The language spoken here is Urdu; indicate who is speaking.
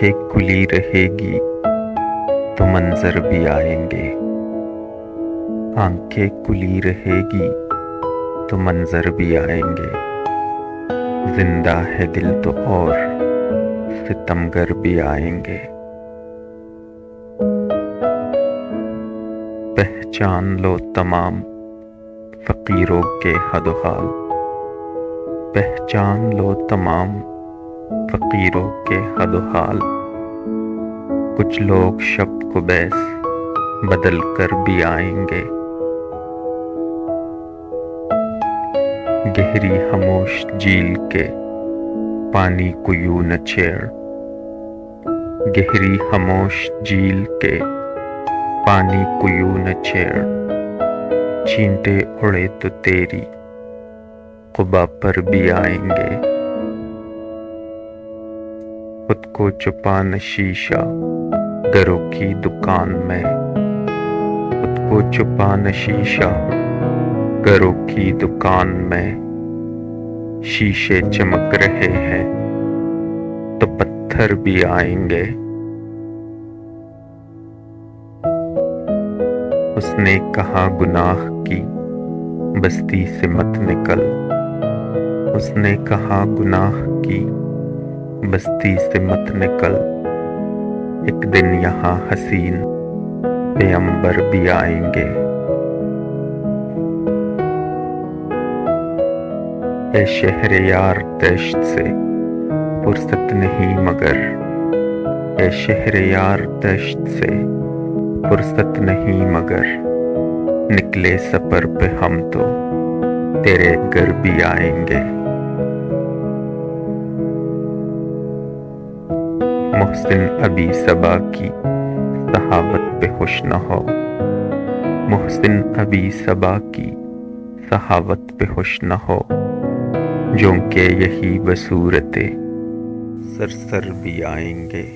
Speaker 1: آنکھیں کھلی رہے گی تو منظر بھی آئیں گے، آنکھیں کھلی رہے گی تو منظر بھی آئیں گے، زندہ ہے دل تو اور ستمگر بھی آئیں گے۔ پہچان لو تمام فقیروں کے حد و حال، پہچان لو تمام فقیروں کے حد و حال، کچھ لوگ شب کو بیس بدل کر بھی آئیں گے۔ گہری خاموش جھیل کے پانی کو یوں نہ چھیڑ، گہری خاموش جھیل کے پانی کو یوں نہ چھیڑ، چینٹے اڑے تو تیری قبا پر بھی آئیں گے۔ خود کو چھپا نہ شیشہ گھروں کی دکان میں، خود کو چھپا نہ شیشہ گھروں کی دکان میں، شیشے چمک رہے ہیں تو پتھر بھی آئیں گے۔ اس نے کہا گناہ کی بستی سے مت نکل، اس نے کہا گناہ کی بستی سے مت نکل، ایک دن یہاں حسین پیغمبر بھی آئیں گے۔ اے شہر یار دشت سے فرصت نہیں مگر، اے شہر یار دشت سے فرصت نہیں مگر، نکلے سفر پہ ہم تو تیرے گھر بھی آئیں گے۔ محسن ابھی صبا کی صحابت پہ خوش نہ ہو، محسن ابھی صبا کی صحابت پہ خوش نہ ہو، جو کہ یہی بصورتیں سرسر بھی آئیں گے۔